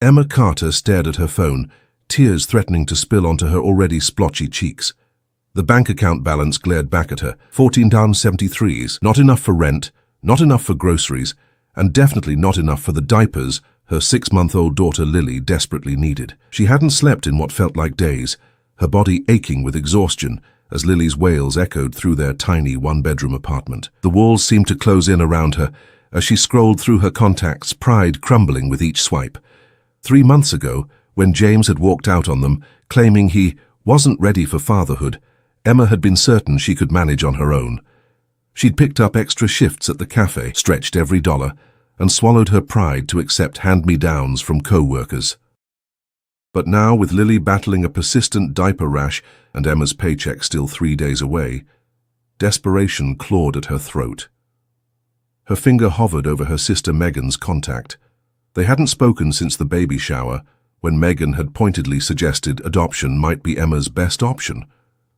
Emma Carter stared at her phone, tears threatening to spill onto her already splotchy cheeks. The bank account balance glared back at her. $14.73s. Not enough for rent, not enough for groceries, and definitely not enough for the diapers her 6-month-old daughter Lily desperately needed. She hadn't slept in what felt like days, her body aching with exhaustion as Lily's wails echoed through their tiny one-bedroom apartment. The walls seemed to close in around her as she scrolled through her contacts, pride crumbling with each swipe. 3 months ago, when James had walked out on them, claiming he wasn't ready for fatherhood, Emma had been certain she could manage on her own. She'd picked up extra shifts at the cafe, stretched every dollar, and swallowed her pride to accept hand-me-downs from co-workers. But now, with Lily battling a persistent diaper rash and Emma's paycheck still 3 days away, desperation clawed at her throat. Her finger hovered over her sister Megan's contact. They hadn't spoken since the baby shower, when Megan had pointedly suggested adoption might be Emma's best option.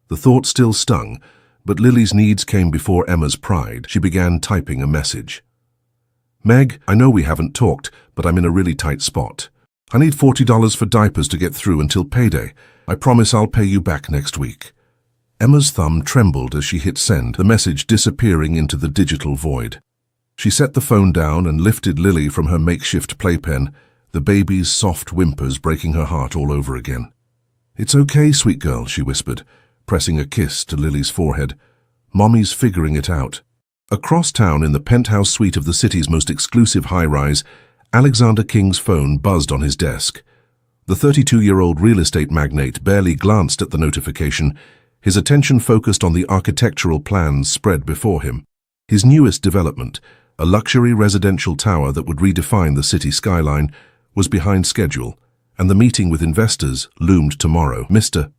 The thought still stung, but Lily's needs came before Emma's pride. She began typing a message. "Meg, I know we haven't talked, but I'm in a really tight spot. I need $40 for diapers to get through until payday. I promise I'll pay you back next week." Emma's thumb trembled as she hit send, the message disappearing into the digital void. She set the phone down and lifted Lily from her makeshift playpen, the baby's soft whimpers breaking her heart all over again. "It's okay, sweet girl," she whispered, pressing a kiss to Lily's forehead. "Mommy's figuring it out." Across town in the penthouse suite of the city's most exclusive high-rise, Alexander King's phone buzzed on his desk. The 32-year-old real estate magnate barely glanced at the notification, his attention focused on the architectural plans spread before him. His newest development, a luxury residential tower that would redefine the city skyline, was behind schedule, and the meeting with investors loomed tomorrow. "Mr.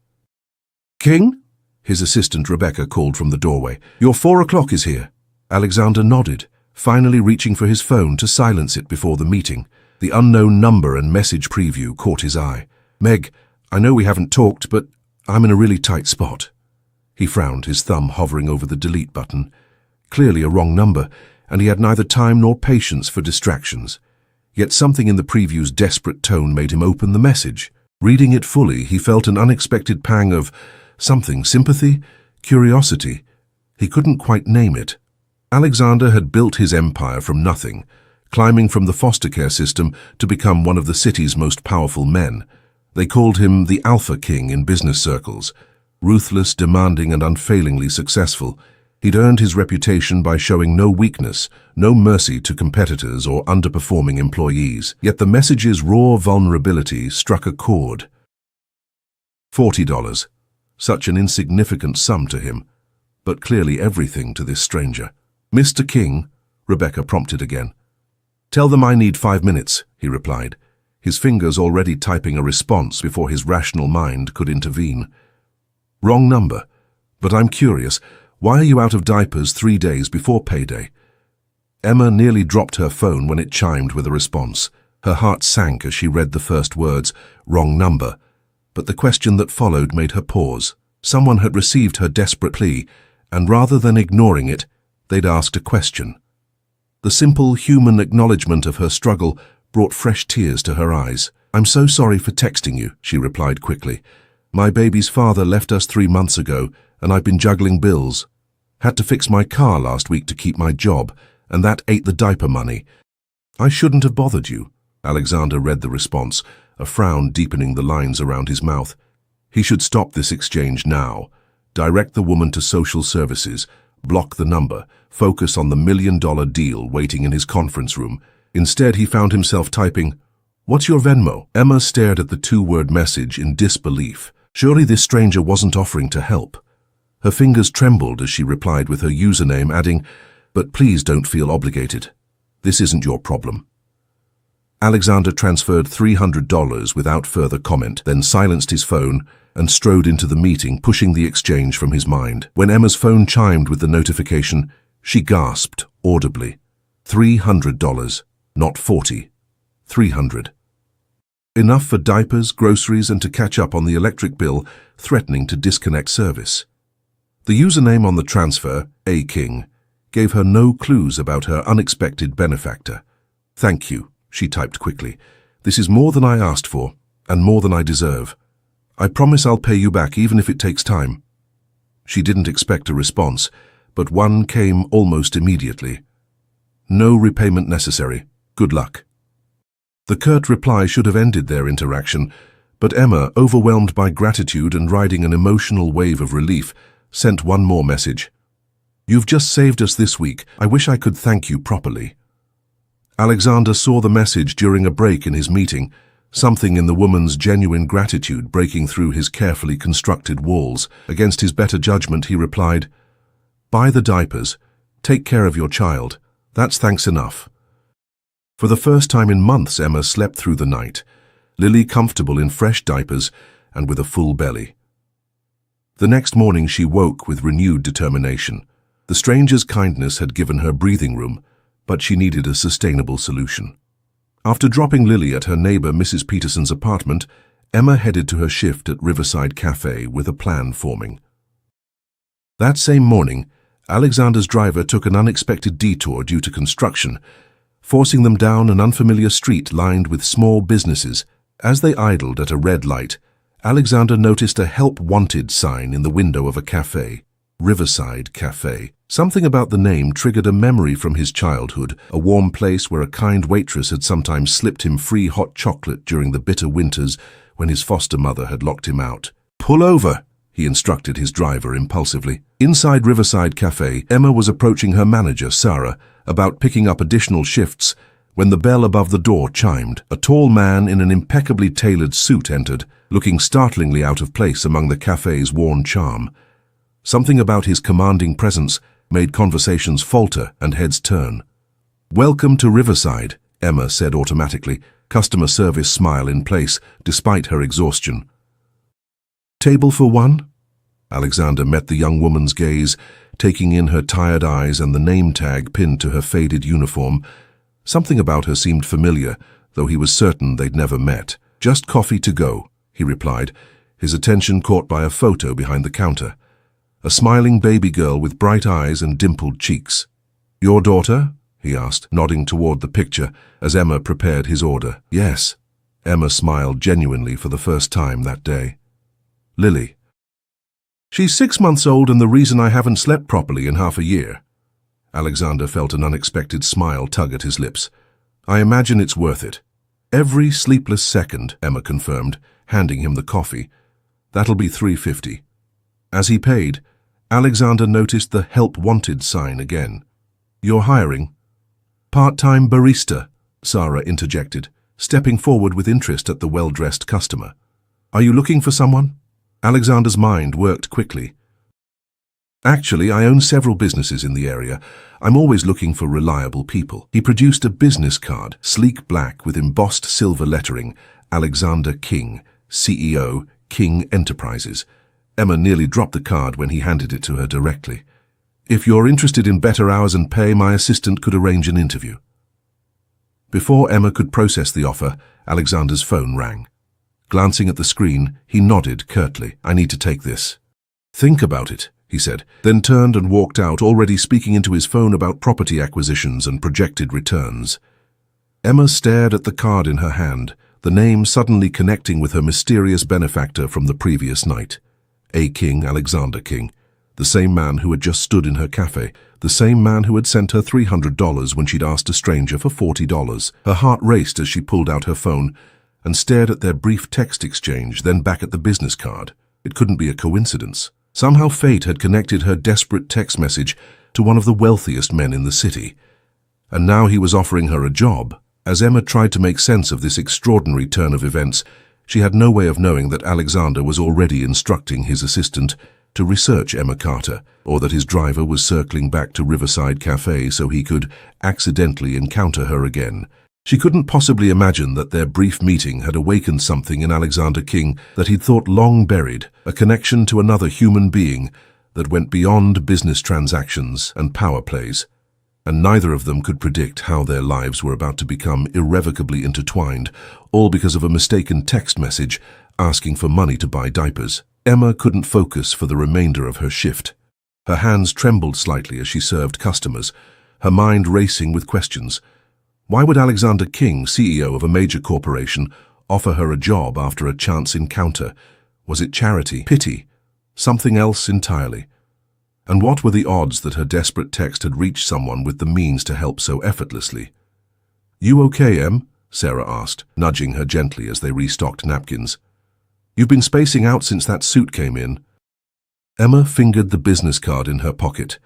King?" His assistant Rebecca called from the doorway. "Your 4 o'clock is here." Alexander nodded, finally reaching for his phone to silence it before the meeting. The unknown number and message preview caught his eye. "Meg, I know we haven't talked, but I'm in a really tight spot." He frowned, his thumb hovering over the delete button. Clearly a wrong number, and he had neither time nor patience for distractions. Yet something in the preview's desperate tone made him open the message. Reading it fully, he felt an unexpected pang of something, sympathy, curiosity. He couldn't quite name it. Alexander had built his empire from nothing, climbing from the foster care system to become one of the city's most powerful men. They called him the Alpha King in business circles. Ruthless, demanding, and unfailingly successful, he'd earned his reputation by showing no weakness, no mercy to competitors or underperforming employees. Yet the message's raw vulnerability struck a chord. $40. Such an insignificant sum to him, but clearly everything to this stranger. "Mr. King," Rebecca prompted again. "Tell them I need 5 minutes," he replied, his fingers already typing a response before his rational mind could intervene. "Wrong number, but I'm curious, why are you out of diapers 3 days before payday?" Emma nearly dropped her phone when it chimed with a response. Her heart sank as she read the first words, "wrong number," but the question that followed made her pause. Someone had received her desperate plea, and rather than ignoring it, they'd asked a question. The simple human acknowledgement of her struggle brought fresh tears to her eyes. "I'm so sorry for texting you," she replied quickly. "My baby's father left us 3 months ago, and I've been juggling bills. Had to fix my car last week to keep my job, and that ate the diaper money. I shouldn't have bothered you." Alexander read the response, a frown deepening the lines around his mouth. He should stop this exchange now, direct the woman to social services, block the number, focus on the $1 million deal waiting in his conference room. Instead, he found himself typing, "What's your Venmo?" Emma stared at the 2-word message in disbelief. Surely this stranger wasn't offering to help. Her fingers trembled as she replied with her username, adding, "But please don't feel obligated. This isn't your problem." Alexander transferred $300 without further comment, then silenced his phone and strode into the meeting, pushing the exchange from his mind. When Emma's phone chimed with the notification, she gasped audibly. $300, not 40. 300. Enough for diapers, groceries, and to catch up on the electric bill, threatening to disconnect service. The username on the transfer, A. King, gave her no clues about her unexpected benefactor. "Thank you," she typed quickly, This is more than I asked for, and more than I deserve. I promise I'll pay you back even if it takes time." She didn't expect a response, but one came almost immediately. "No repayment necessary. Good luck." The curt reply should have ended their interaction, but Emma, overwhelmed by gratitude and riding an emotional wave of relief, sent one more message. "You've just saved us this week. I wish I could thank you properly." Alexander saw the message during a break in his meeting, something in the woman's genuine gratitude breaking through his carefully constructed walls. Against his better judgment, he replied, "Buy the diapers. Take care of your child. That's thanks enough." For the first time in months, Emma slept through the night, Lily comfortable in fresh diapers and with a full belly. The next morning she woke with renewed determination. The stranger's kindness had given her breathing room, but she needed a sustainable solution. After dropping Lily at her neighbor Mrs. Peterson's apartment, Emma headed to her shift at Riverside Cafe with a plan forming. That same morning, Alexander's driver took an unexpected detour due to construction, forcing them down an unfamiliar street lined with small businesses. As they idled at a red light, Alexander noticed a "Help Wanted" sign in the window of a cafe, Riverside Cafe. Something about the name triggered a memory from his childhood, a warm place where a kind waitress had sometimes slipped him free hot chocolate during the bitter winters when his foster mother had locked him out. "Pull over," he instructed his driver impulsively. Inside Riverside Cafe, Emma was approaching her manager, Sarah, about picking up additional shifts when the bell above the door chimed. A tall man in an impeccably tailored suit entered, looking startlingly out of place among the cafe's worn charm. Something about his commanding presence made conversations falter and heads turn. "Welcome to Riverside," Emma said automatically, customer service smile in place despite her exhaustion. "Table for one?" Alexander met the young woman's gaze, taking in her tired eyes and the name tag pinned to her faded uniform. Something about her seemed familiar, though he was certain they'd never met. "Just coffee to go," he replied, his attention caught by a photo behind the counter. A smiling baby girl with bright eyes and dimpled cheeks. "Your daughter?" he asked, nodding toward the picture as Emma prepared his order. "Yes." Emma smiled genuinely for the first time that day. "Lily." "She's 6 months old and the reason I haven't slept properly in half a year." Alexander felt an unexpected smile tug at his lips. "I imagine it's worth it." "Every sleepless second," Emma confirmed, handing him the coffee. "That'll be $3.50. As he paid, Alexander noticed the "Help Wanted" sign again. "You're hiring?" "Part-time barista," Sarah interjected, stepping forward with interest at the well-dressed customer. "Are you looking for someone?" Alexander's mind worked quickly. "Actually, I own several businesses in the area. I'm always looking for reliable people." He produced a business card, sleek black with embossed silver lettering, Alexander King, CEO, King Enterprises. Emma nearly dropped the card when he handed it to her directly. "If you're interested in better hours and pay, my assistant could arrange an interview." Before Emma could process the offer, Alexander's phone rang. Glancing at the screen, he nodded curtly. "I need to take this." "Think about it," he said, then turned and walked out, already speaking into his phone about property acquisitions and projected returns. Emma stared at the card in her hand, the name suddenly connecting with her mysterious benefactor from the previous night. A. King, Alexander King, the same man who had just stood in her cafe, the same man who had sent her $300 when she'd asked a stranger for $40. Her heart raced as she pulled out her phone and stared at their brief text exchange, then back at the business card. It couldn't be a coincidence. Somehow fate had connected her desperate text message to one of the wealthiest men in the city. And now he was offering her a job. As Emma tried to make sense of this extraordinary turn of events, she had no way of knowing that Alexander was already instructing his assistant to research Emma Carter, or that his driver was circling back to Riverside Cafe so he could accidentally encounter her again. She couldn't possibly imagine that their brief meeting had awakened something in Alexander King that he'd thought long buried, a connection to another human being that went beyond business transactions and power plays. And neither of them could predict how their lives were about to become irrevocably intertwined, all because of a mistaken text message asking for money to buy diapers. Emma couldn't focus for the remainder of her shift. Her hands trembled slightly as she served customers, her mind racing with questions. Why would Alexander King, CEO of a major corporation, offer her a job after a chance encounter? Was it charity, pity, something else entirely? And what were the odds that her desperate text had reached someone with the means to help so effortlessly? "You okay, Em?" Sarah asked, nudging her gently as they restocked napkins. "You've been spacing out since that suit came in." Emma fingered the business card in her pocket.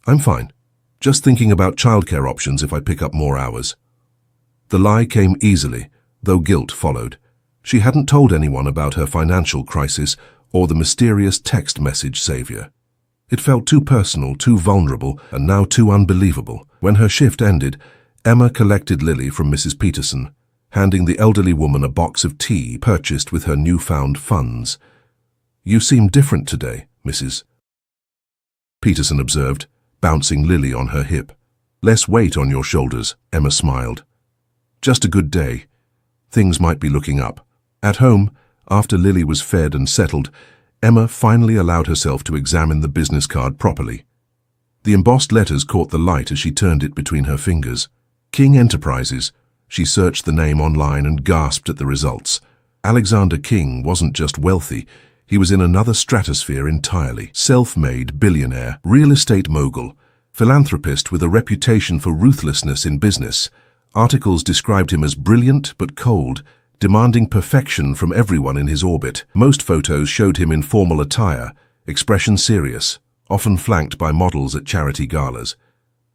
"I'm fine. Just thinking about childcare options if I pick up more hours." The lie came easily, though guilt followed. She hadn't told anyone about her financial crisis or the mysterious text message savior. It felt too personal, too vulnerable, and now too unbelievable. When her shift ended, Emma collected Lily from Mrs. Peterson, handing the elderly woman a box of tea purchased with her newfound funds. "You seem different today, Mrs. Peterson observed, bouncing Lily on her hip. "Less weight on your shoulders," Emma smiled. "Just a good day. Things might be looking up." At home, after Lily was fed and settled, Emma finally allowed herself to examine the business card properly. The embossed letters caught the light as she turned it between her fingers. King Enterprises. She searched the name online and gasped at the results. Alexander King wasn't just wealthy, he was in another stratosphere entirely. Self-made billionaire, real estate mogul, philanthropist with a reputation for ruthlessness in business. Articles described him as brilliant but cold, demanding perfection from everyone in his orbit. Most photos showed him in formal attire, expression serious, often flanked by models at charity galas.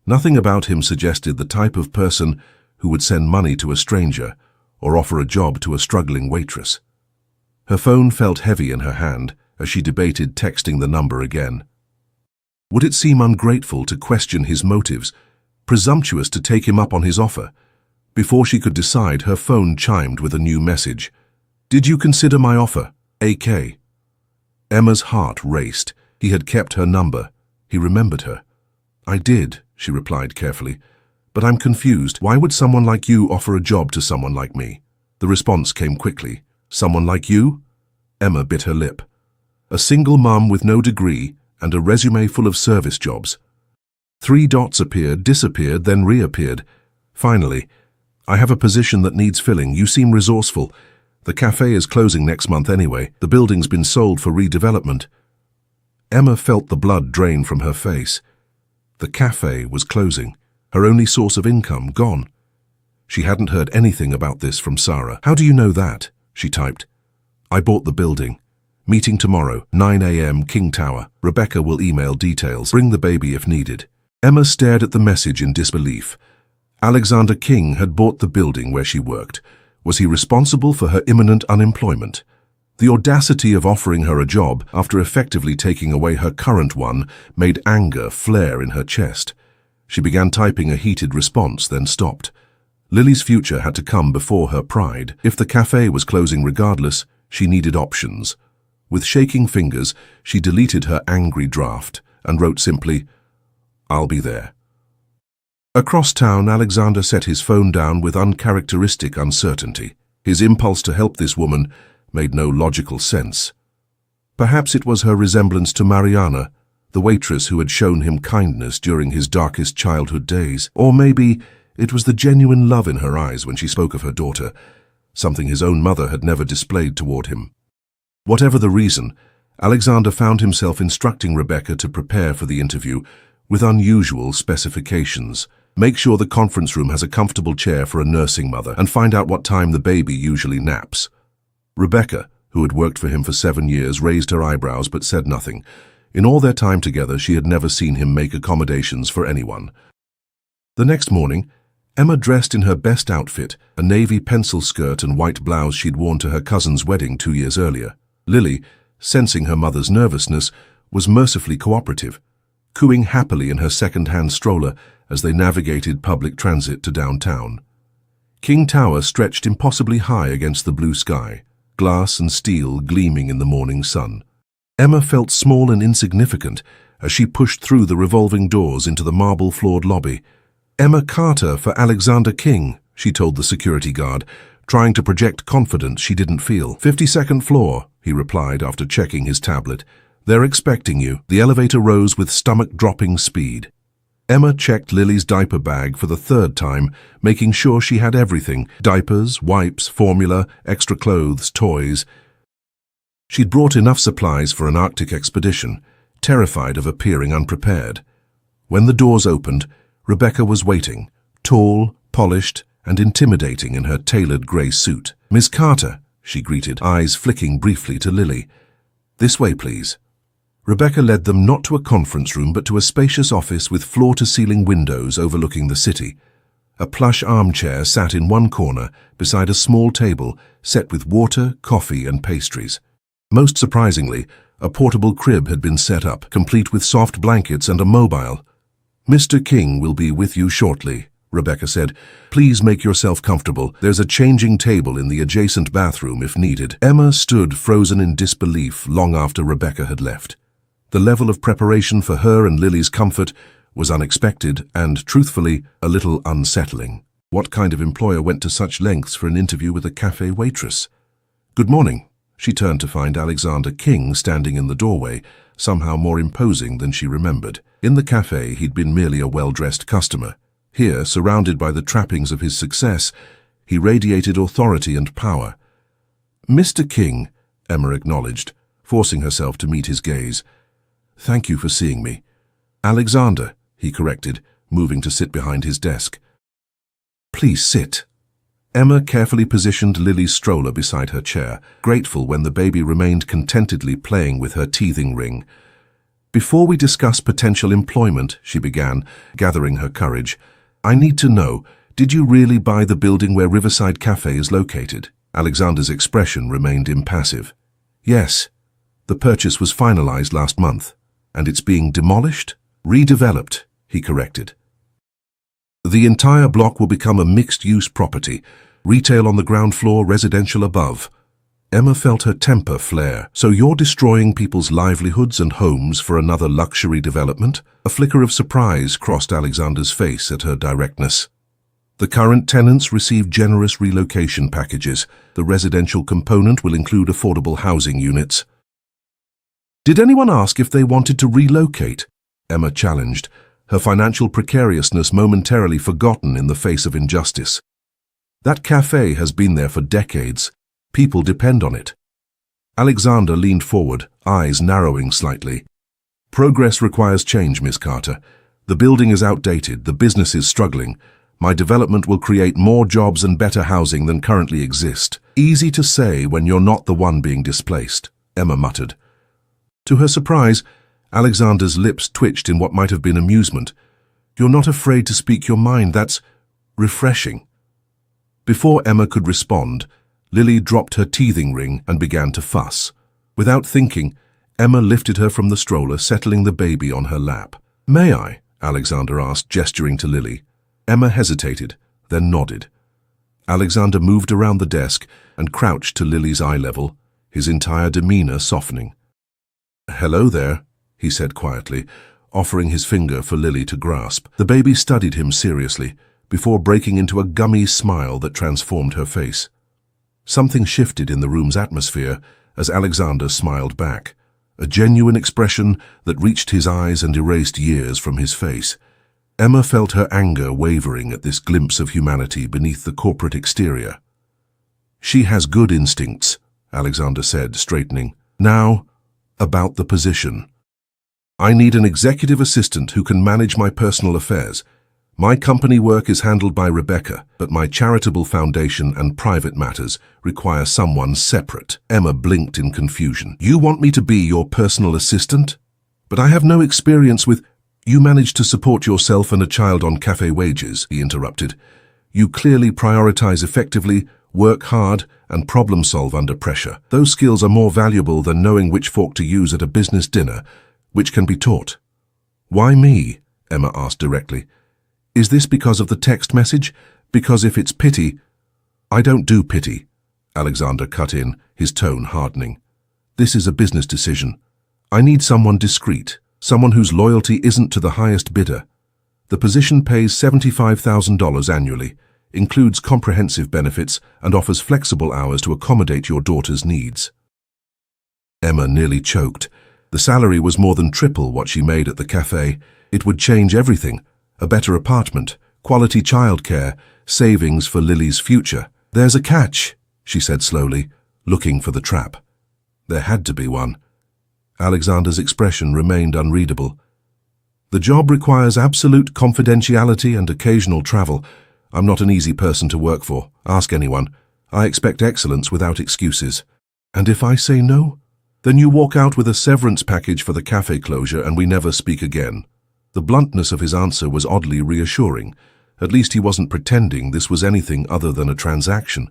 Nothing about him suggested the type of person who would send money to a stranger or offer a job to a struggling waitress. Her phone felt heavy in her hand as she debated texting the number again. Would it seem ungrateful to question his motives, presumptuous to take him up on his offer? Before she could decide, her phone chimed with a new message. "Did you consider my offer? AK." Emma's heart raced. He had kept her number. He remembered her. "I did," she replied carefully. "But I'm confused. Why would someone like you offer a job to someone like me?" The response came quickly. "Someone like you?" Emma bit her lip. "A single mum with no degree and a resume full of service jobs." 3 dots appeared, disappeared, then reappeared. Finally, "I have a position that needs filling. You seem resourceful. The cafe is closing next month anyway. The building's been sold for redevelopment." Emma felt the blood drain from her face. The cafe was closing. Her only source of income gone. She hadn't heard anything about this from Sarah. "How do you know that?" she typed. "I bought the building. Meeting tomorrow, 9 a.m. King Tower. Rebecca will email details. Bring the baby if needed." Emma stared at the message in disbelief. Alexander King had bought the building where she worked. Was he responsible for her imminent unemployment? The audacity of offering her a job after effectively taking away her current one made anger flare in her chest. She began typing a heated response, then stopped. Lily's future had to come before her pride. If the cafe was closing regardless, she needed options. With shaking fingers, she deleted her angry draft and wrote simply, "I'll be there." Across town, Alexander set his phone down with uncharacteristic uncertainty. His impulse to help this woman made no logical sense. Perhaps it was her resemblance to Mariana, the waitress who had shown him kindness during his darkest childhood days. Or maybe it was the genuine love in her eyes when she spoke of her daughter, something his own mother had never displayed toward him. Whatever the reason, Alexander found himself instructing Rebecca to prepare for the interview with unusual specifications. Make sure the conference room has a comfortable chair for a nursing mother, and find out what time the baby usually naps. Rebecca, who had worked for him for 7 years, raised her eyebrows but said nothing. In all their time together, she had never seen him make accommodations for anyone. The next morning, Emma dressed in her best outfit, a navy pencil skirt and white blouse she'd worn to her cousin's wedding 2 years earlier. Lily, sensing her mother's nervousness, was mercifully cooperative, cooing happily in her second-hand stroller as they navigated public transit to downtown. King Tower stretched impossibly high against the blue sky, glass and steel gleaming in the morning sun. Emma felt small and insignificant as she pushed through the revolving doors into the marble-floored lobby. "Emma Carter for Alexander King," she told the security guard, trying to project confidence she didn't feel. 52nd floor, he replied after checking his tablet. "They're expecting you." The elevator rose with stomach-dropping speed. Emma checked Lily's diaper bag for the third time, making sure she had everything: diapers, wipes, formula, extra clothes, toys. She'd brought enough supplies for an Arctic expedition, terrified of appearing unprepared. When the doors opened, Rebecca was waiting, tall, polished, and intimidating in her tailored grey suit. "Miss Carter," she greeted, eyes flicking briefly to Lily. "This way, please." Rebecca led them not to a conference room but to a spacious office with floor-to-ceiling windows overlooking the city. A plush armchair sat in one corner beside a small table set with water, coffee, and pastries. Most surprisingly, a portable crib had been set up, complete with soft blankets and a mobile. "Mr. King will be with you shortly," Rebecca said. "Please make yourself comfortable. There's a changing table in the adjacent bathroom if needed." Emma stood frozen in disbelief long after Rebecca had left. The level of preparation for her and Lily's comfort was unexpected and, truthfully, a little unsettling. What kind of employer went to such lengths for an interview with a cafe waitress? "Good morning." She turned to find Alexander King standing in the doorway, somehow more imposing than she remembered. In the cafe, he'd been merely a well-dressed customer. Here, surrounded by the trappings of his success, he radiated authority and power. "Mr. King," Emma acknowledged, forcing herself to meet his gaze. "Thank you for seeing me." "Alexander," he corrected, moving to sit behind his desk. "Please sit." Emma carefully positioned Lily's stroller beside her chair, grateful when the baby remained contentedly playing with her teething ring. "Before we discuss potential employment," she began, gathering her courage, "I need to know, did you really buy the building where Riverside Cafe is located?" Alexander's expression remained impassive. "Yes. The purchase was finalized last month. And it's being demolished? Redeveloped," he corrected. "The entire block will become a mixed-use property, retail on the ground floor, residential above." Emma felt her temper flare. "So you're destroying people's livelihoods and homes for another luxury development?" A flicker of surprise crossed Alexander's face at her directness. "The current tenants receive generous relocation packages. The residential component will include affordable housing units." "Did anyone ask if they wanted to relocate?" Emma challenged, her financial precariousness momentarily forgotten in the face of injustice. "That cafe has been there for decades. People depend on it." Alexander leaned forward, eyes narrowing slightly. "Progress requires change, Miss Carter. The building is outdated, the business is struggling. My development will create more jobs and better housing than currently exist." "Easy to say when you're not the one being displaced," Emma muttered. To her surprise, Alexander's lips twitched in what might have been amusement. "You're not afraid to speak your mind. That's refreshing." Before Emma could respond, Lily dropped her teething ring and began to fuss. Without thinking, Emma lifted her from the stroller, settling the baby on her lap. "May I?" Alexander asked, gesturing to Lily. Emma hesitated, then nodded. Alexander moved around the desk and crouched to Lily's eye level, his entire demeanor softening. "Hello there," he said quietly, offering his finger for Lily to grasp. The baby studied him seriously, before breaking into a gummy smile that transformed her face. Something shifted in the room's atmosphere as Alexander smiled back, a genuine expression that reached his eyes and erased years from his face. Emma felt her anger wavering at this glimpse of humanity beneath the corporate exterior. "She has good instincts," Alexander said, straightening. "Now, about the position. I need an executive assistant who can manage my personal affairs. My company work is handled by Rebecca, but my charitable foundation and private matters require someone separate." Emma blinked in confusion. "You want me to be your personal assistant? But I have no experience with—" "You manage to support yourself and a child on cafe wages," he interrupted. "You clearly prioritize effectively, work hard, and problem-solve under pressure. Those skills are more valuable than knowing which fork to use at a business dinner, which can be taught." "Why me?" Emma asked directly. "Is this because of the text message? Because if it's pity—" "I don't do pity," Alexander cut in, his tone hardening. "This is a business decision. I need someone discreet, someone whose loyalty isn't to the highest bidder. The position pays $75,000 annually, includes comprehensive benefits, and offers flexible hours to accommodate your daughter's needs." Emma nearly choked. The salary was more than triple what she made at the cafe. It would change everything. A better apartment, quality childcare, savings for Lily's future. There's a catch, she said slowly, looking for the trap. There had to be one. Alexander's expression remained unreadable. The job requires absolute confidentiality and occasional travel. I'm not an easy person to work for. Ask anyone. I expect excellence without excuses. And if I say no? Then you walk out with a severance package for the cafe closure and we never speak again. The bluntness of his answer was oddly reassuring. At least he wasn't pretending this was anything other than a transaction.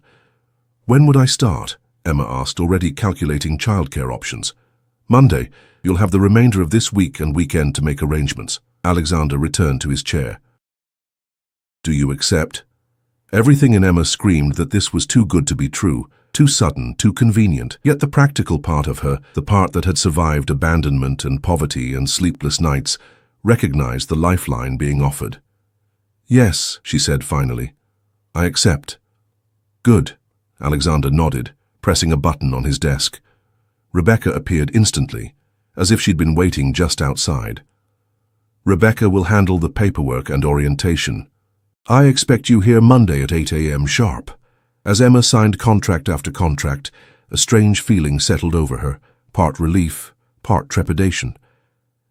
When would I start? Emma asked, already calculating childcare options. Monday. You'll have the remainder of this week and weekend to make arrangements. Alexander returned to his chair. Do you accept? Everything in Emma screamed that this was too good to be true, too sudden, too convenient. Yet the practical part of her, the part that had survived abandonment and poverty and sleepless nights, recognized the lifeline being offered. Yes, she said finally. I accept. Good. Alexander nodded, pressing a button on his desk. Rebecca appeared instantly, as if she'd been waiting just outside. Rebecca will handle the paperwork and orientation. I expect you here Monday at 8 a.m. sharp. As Emma signed contract after contract, a strange feeling settled over her, part relief, part trepidation.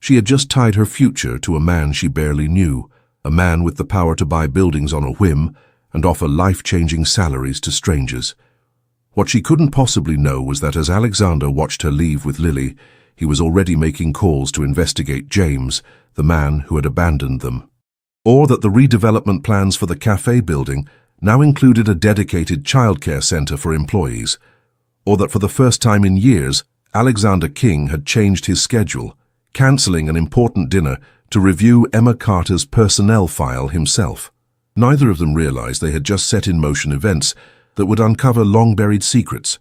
She had just tied her future to a man she barely knew, a man with the power to buy buildings on a whim and offer life-changing salaries to strangers. What she couldn't possibly know was that as Alexander watched her leave with Lily, he was already making calls to investigate James, the man who had abandoned them. Or that the redevelopment plans for the cafe building now included a dedicated childcare center for employees. Or that for the first time in years, Alexander King had changed his schedule, cancelling an important dinner to review Emma Carter's personnel file himself. Neither of them realized they had just set in motion events that would uncover long-buried secrets,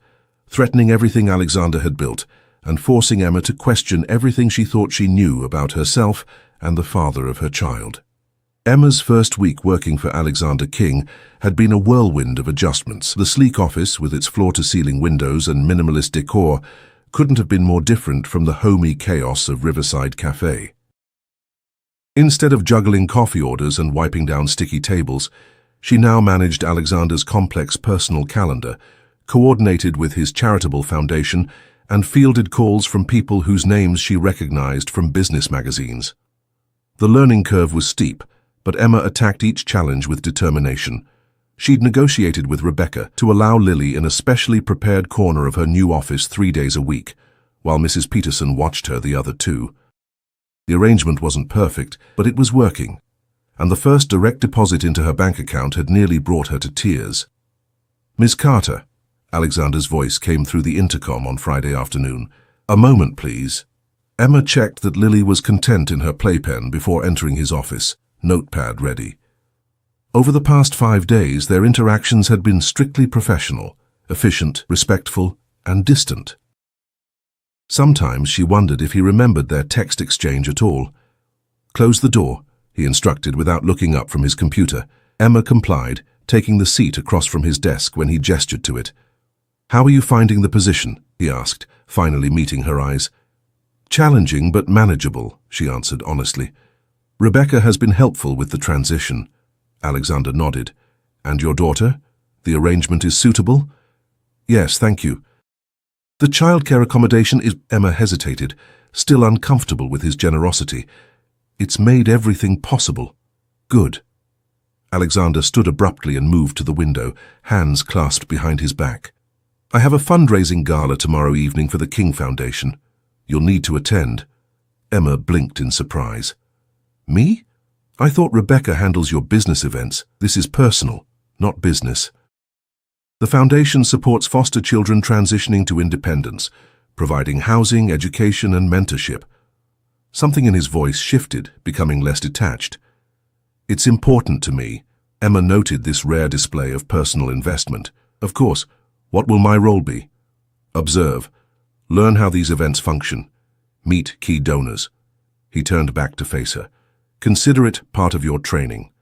threatening everything Alexander had built and forcing Emma to question everything she thought she knew about herself and the father of her child. Emma's first week working for Alexander King had been a whirlwind of adjustments. The sleek office, with its floor-to-ceiling windows and minimalist decor, couldn't have been more different from the homey chaos of Riverside Cafe. Instead of juggling coffee orders and wiping down sticky tables, she now managed Alexander's complex personal calendar, coordinated with his charitable foundation, and fielded calls from people whose names she recognized from business magazines. The learning curve was steep, but Emma attacked each challenge with determination. She'd negotiated with Rebecca to allow Lily in a specially prepared corner of her new office 3 days a week, while Mrs. Peterson watched her the other 2. The arrangement wasn't perfect, but it was working, and the first direct deposit into her bank account had nearly brought her to tears. Miss Carter, Alexander's voice came through the intercom on Friday afternoon. A moment, please. Emma checked that Lily was content in her playpen before entering his office, notepad ready. Over the past 5 days, their interactions had been strictly professional, efficient, respectful, and distant. Sometimes she wondered if he remembered their text exchange at all. Close the door, he instructed without looking up from his computer. Emma complied, taking the seat across from his desk when he gestured to it. How are you finding the position? He asked, finally meeting her eyes. Challenging but manageable, she answered honestly. Rebecca has been helpful with the transition. Alexander nodded. And your daughter? The arrangement is suitable? Yes, thank you. The childcare accommodation is... Emma hesitated, still uncomfortable with his generosity. It's made everything possible. Good. Alexander stood abruptly and moved to the window, hands clasped behind his back. I have a fundraising gala tomorrow evening for the King Foundation. You'll need to attend. Emma blinked in surprise. Me? I thought Rebecca handles your business events. This is personal, not business. The foundation supports foster children transitioning to independence, providing housing, education, and mentorship. Something in his voice shifted, becoming less detached. It's important to me. Emma noted this rare display of personal investment. Of course, what will my role be? Observe. Learn how these events function. Meet key donors. He turned back to face her. Consider it part of your training.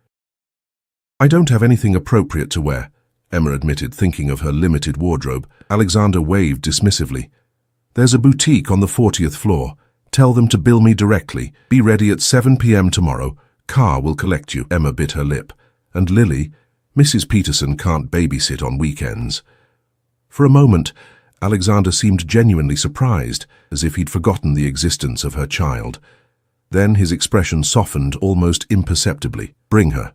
I don't have anything appropriate to wear, Emma admitted, thinking of her limited wardrobe. Alexander waved dismissively. There's a boutique on the 40th floor. Tell them to bill me directly. Be ready at 7 p.m. tomorrow. Car will collect you. Emma bit her lip. And Lily, Mrs. Peterson can't babysit on weekends. For a moment, Alexander seemed genuinely surprised, as if he'd forgotten the existence of her child. Then his expression softened almost imperceptibly. Bring her.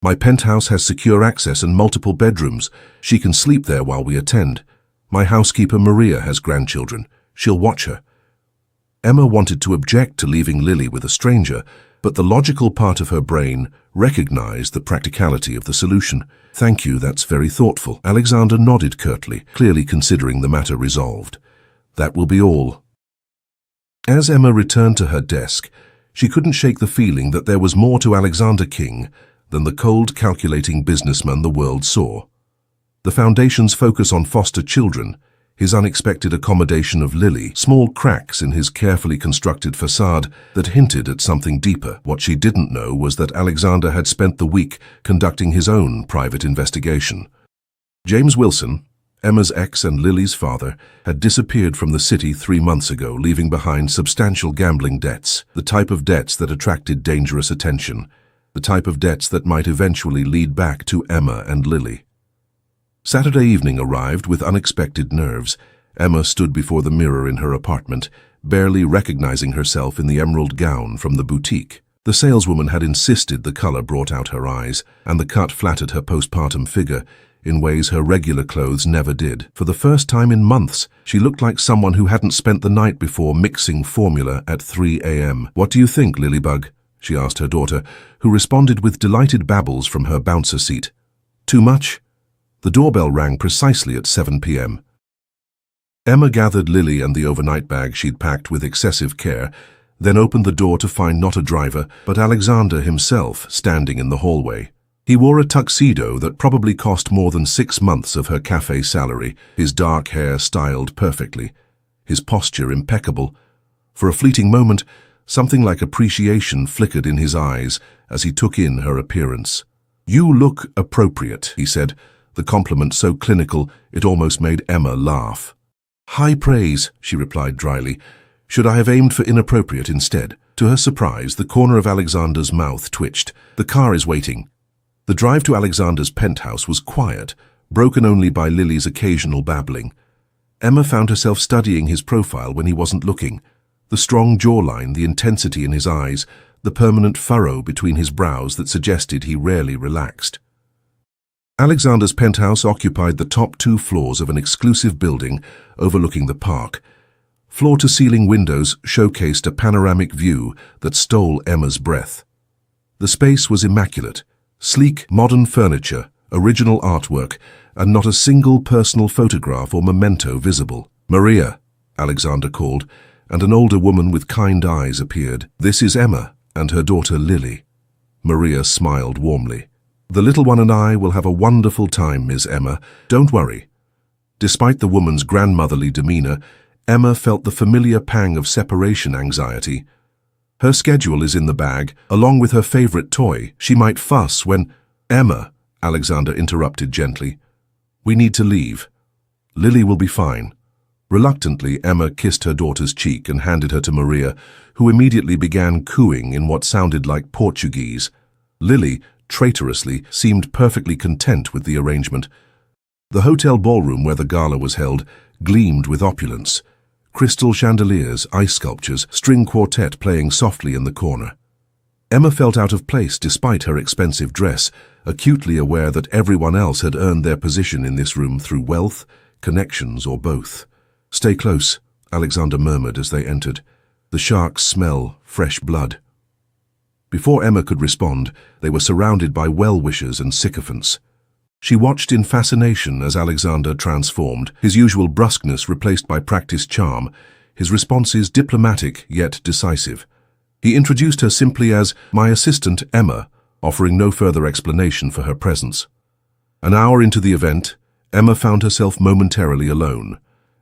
My penthouse has secure access and multiple bedrooms. She can sleep there while we attend. My housekeeper Maria has grandchildren. She'll watch her. Emma wanted to object to leaving Lily with a stranger, but the logical part of her brain recognized the practicality of the solution. Thank you, that's very thoughtful. Alexander nodded curtly, clearly considering the matter resolved. That will be all. As Emma returned to her desk, she couldn't shake the feeling that there was more to Alexander King than the cold, calculating businessman the world saw. The Foundation's focus on foster children, his unexpected accommodation of Lily, small cracks in his carefully constructed facade that hinted at something deeper. What she didn't know was that Alexander had spent the week conducting his own private investigation. James Wilson, Emma's ex and Lily's father, had disappeared from the city 3 months ago, leaving behind substantial gambling debts, the type of debts that attracted dangerous attention, the type of debts that might eventually lead back to Emma and Lily. Saturday evening arrived with unexpected nerves. Emma stood before the mirror in her apartment, barely recognizing herself in the emerald gown from the boutique. The saleswoman had insisted the color brought out her eyes, and the cut flattered her postpartum figure in ways her regular clothes never did. For the first time in months, she looked like someone who hadn't spent the night before mixing formula at 3 a.m. "What do you think, Lilybug?" she asked her daughter, who responded with delighted babbles from her bouncer seat. "Too much?" The doorbell rang precisely at 7 p.m. Emma gathered Lily and the overnight bag she'd packed with excessive care, then opened the door to find not a driver, but Alexander himself standing in the hallway. He wore a tuxedo that probably cost more than 6 months of her cafe salary, his dark hair styled perfectly, his posture impeccable. For a fleeting moment, something like appreciation flickered in his eyes as he took in her appearance. "You look appropriate," he said, the compliment so clinical it almost made Emma laugh. "High praise," she replied dryly. "Should I have aimed for inappropriate instead?" To her surprise, the corner of Alexander's mouth twitched. "The car is waiting." The drive to Alexander's penthouse was quiet, broken only by Lily's occasional babbling. Emma found herself studying his profile when he wasn't looking. The strong jawline, the intensity in his eyes, the permanent furrow between his brows that suggested he rarely relaxed. Alexander's penthouse occupied the top 2 floors of an exclusive building overlooking the park. Floor-to-ceiling windows showcased a panoramic view that stole Emma's breath. The space was immaculate, sleek, modern furniture, original artwork, and not a single personal photograph or memento visible. "Maria," Alexander called, and an older woman with kind eyes appeared. "This is Emma and her daughter Lily." Maria smiled warmly. "The little one and I will have a wonderful time, Miss Emma. Don't worry." Despite the woman's grandmotherly demeanor, Emma felt the familiar pang of separation anxiety. Her schedule is in the bag, along with her favorite toy. She might fuss when— "Emma," Alexander interrupted gently. "We need to leave. Lily will be fine." Reluctantly, Emma kissed her daughter's cheek and handed her to Maria, who immediately began cooing in what sounded like Portuguese. Lily, traitorously, seemed perfectly content with the arrangement. The hotel ballroom where the gala was held gleamed with opulence. Crystal chandeliers, ice sculptures, string quartet playing softly in the corner. Emma felt out of place despite her expensive dress, acutely aware that everyone else had earned their position in this room through wealth, connections, or both. "Stay close," Alexander murmured as they entered. "The sharks smell fresh blood." Before Emma could respond, they were surrounded by well-wishers and sycophants. She watched in fascination as Alexander transformed, his usual brusqueness replaced by practiced charm, his responses diplomatic yet decisive. He introduced her simply as "my assistant, Emma," offering no further explanation for her presence. An hour into the event, Emma found herself momentarily alone,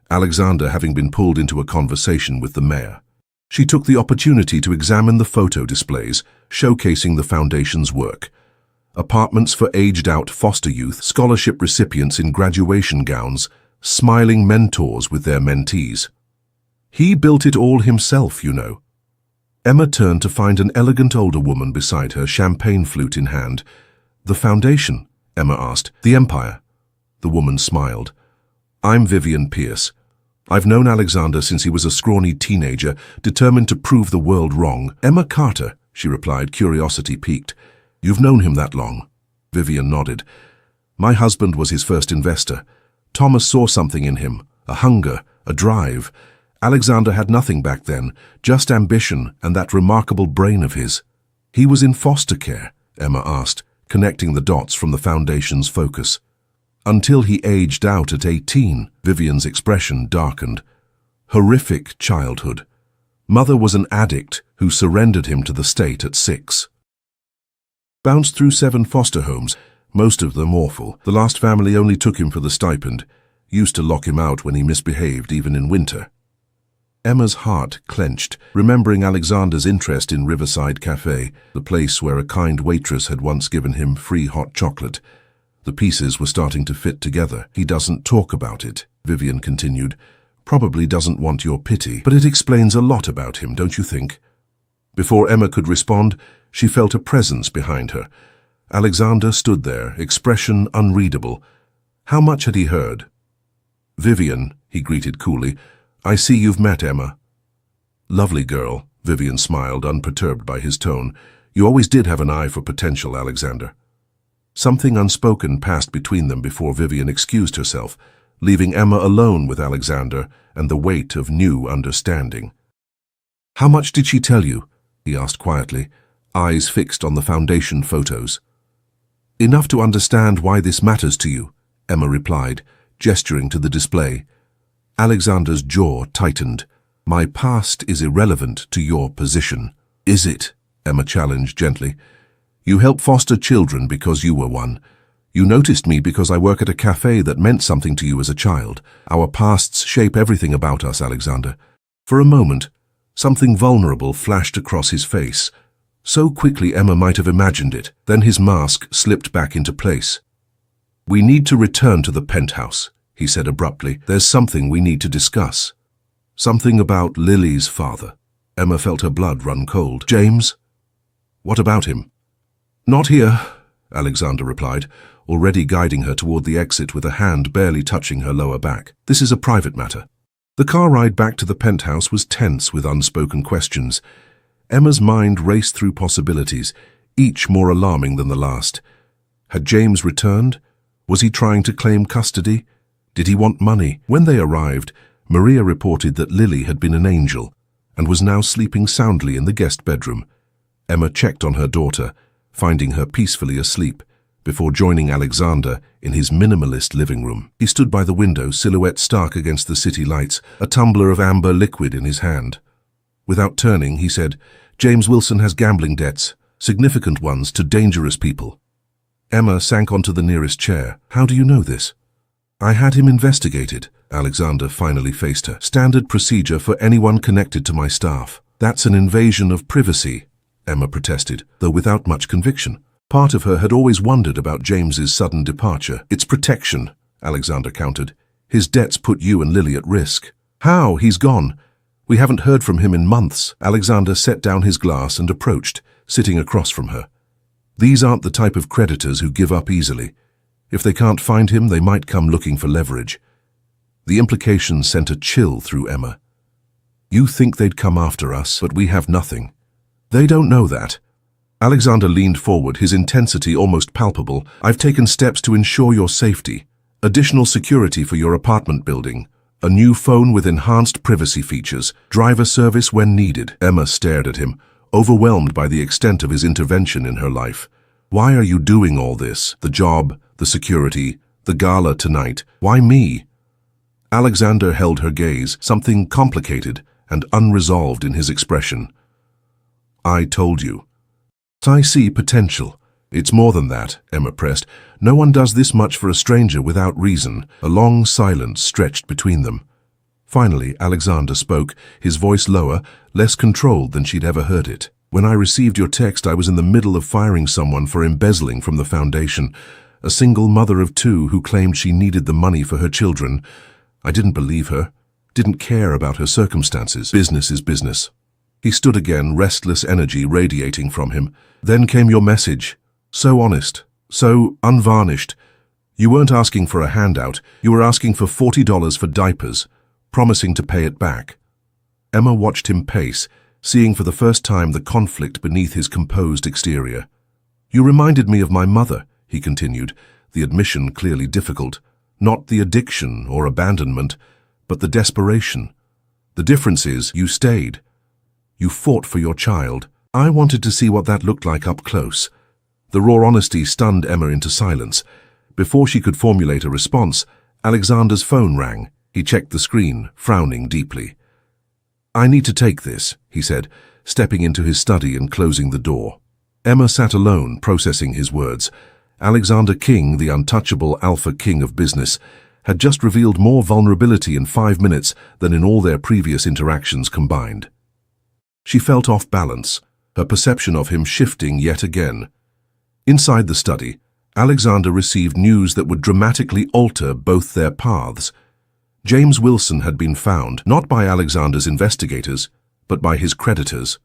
Alexander having been pulled into a conversation with the mayor. She took the opportunity to examine the photo displays, showcasing the Foundation's work. Apartments for aged-out foster youth, scholarship recipients in graduation gowns, smiling mentors with their mentees. "He built it all himself, you know." Emma turned to find an elegant older woman beside her, champagne flute in hand. "The foundation?" Emma asked. "The Empire?" The woman smiled. "I'm Vivian Pierce. I've known Alexander since he was a scrawny teenager, determined to prove the world wrong." "Emma Carter," she replied, curiosity piqued. "You've known him that long?" Vivian nodded. "My husband was his first investor. Thomas saw something in him, a hunger, a drive. Alexander had nothing back then, just ambition and that remarkable brain of his." "He was in foster care?" Emma asked, connecting the dots from the foundation's focus. "Until he aged out at 18, Vivian's expression darkened. "Horrific childhood. Mother was an addict who surrendered him to the state at 6. Bounced through 7 foster homes, most of them awful. The last family only took him for the stipend. Used to lock him out when he misbehaved, even in winter." Emma's heart clenched, remembering Alexander's interest in Riverside Cafe, the place where a kind waitress had once given him free hot chocolate. The pieces were starting to fit together. "He doesn't talk about it," Vivian continued. "Probably doesn't want your pity, but it explains a lot about him, don't you think?" Before Emma could respond, she felt a presence behind her. Alexander stood there, expression unreadable. How much had he heard? "Vivian," he greeted coolly, "I see you've met Emma." "Lovely girl," Vivian smiled, unperturbed by his tone. "You always did have an eye for potential, Alexander." Something unspoken passed between them before Vivian excused herself, leaving Emma alone with Alexander and the weight of new understanding. "How much did she tell you?" he asked quietly, eyes fixed on the foundation photos. "Enough to understand why this matters to you," Emma replied, gesturing to the display. Alexander's jaw tightened. "My past is irrelevant to your position." "Is it?" Emma challenged gently. "You help foster children because you were one. You noticed me because I work at a cafe that meant something to you as a child. Our pasts shape everything about us, Alexander." For a moment, something vulnerable flashed across his face. So quickly Emma might have imagined it. Then his mask slipped back into place. "We need to return to the penthouse," he said abruptly. "There's something we need to discuss." "Something about Lily's father." Emma felt her blood run cold. "James? What about him?" "Not here," Alexander replied, already guiding her toward the exit with a hand barely touching her lower back. "This is a private matter." The car ride back to the penthouse was tense with unspoken questions. Emma's mind raced through possibilities, each more alarming than the last. Had James returned? Was he trying to claim custody? Did he want money? When they arrived, Maria reported that Lily had been an angel and was now sleeping soundly in the guest bedroom. Emma checked on her daughter, finding her peacefully asleep, before joining Alexander in his minimalist living room. He stood by the window, silhouette stark against the city lights, a tumbler of amber liquid in his hand. Without turning, he said, "James Wilson has gambling debts, significant ones to dangerous people." Emma sank onto the nearest chair. "How do you know this?" "I had him investigated," Alexander finally faced her. "Standard procedure for anyone connected to my staff." "That's an invasion of privacy," Emma protested, though without much conviction. Part of her had always wondered about James's sudden departure. "It's protection," Alexander countered. "His debts put you and Lily at risk." "How? He's gone. We haven't heard from him in months." Alexander set down his glass and approached, sitting across from her. "These aren't the type of creditors who give up easily. If they can't find him, they might come looking for leverage." The implication sent a chill through Emma. "You think they'd come after us, but we have nothing." "They don't know that." Alexander leaned forward, his intensity almost palpable. "I've taken steps to ensure your safety. Additional security for your apartment building. A new phone with enhanced privacy features. Driver service when needed." Emma stared at him, overwhelmed by the extent of his intervention in her life. "Why are you doing all this? The job, the security, the gala tonight. Why me?" Alexander held her gaze, something complicated and unresolved in his expression. "I told you. I see potential. It's more than that," Emma pressed. "No one does this much for a stranger without reason." A long silence stretched between them. Finally, Alexander spoke, his voice lower, less controlled than she'd ever heard it. "When I received your text, I was in the middle of firing someone for embezzling from the foundation. A single mother of 2 who claimed she needed the money for her children. I didn't believe her, didn't care about her circumstances. Business is business. He stood again, restless energy radiating from him. Then came your message. So honest, so unvarnished. You weren't asking for a handout, you were asking for $40 for diapers, promising to pay it back. Emma watched him pace, seeing for the first time the conflict beneath his composed exterior. You reminded me of my mother, he continued, the admission clearly difficult. Not the addiction or abandonment, but the desperation. The difference is, you stayed. You fought for your child. I wanted to see what that looked like up close. The raw honesty stunned Emma into silence. Before she could formulate a response, Alexander's phone rang. He checked the screen, frowning deeply. I need to take this, he said, stepping into his study and closing the door. Emma sat alone, processing his words. Alexander King, the untouchable alpha king of business, had just revealed more vulnerability in 5 minutes than in all their previous interactions combined. She felt off balance, her perception of him shifting yet again. Inside the study, Alexander received news that would dramatically alter both their paths. James Wilson had been found, not by Alexander's investigators, but by his creditors.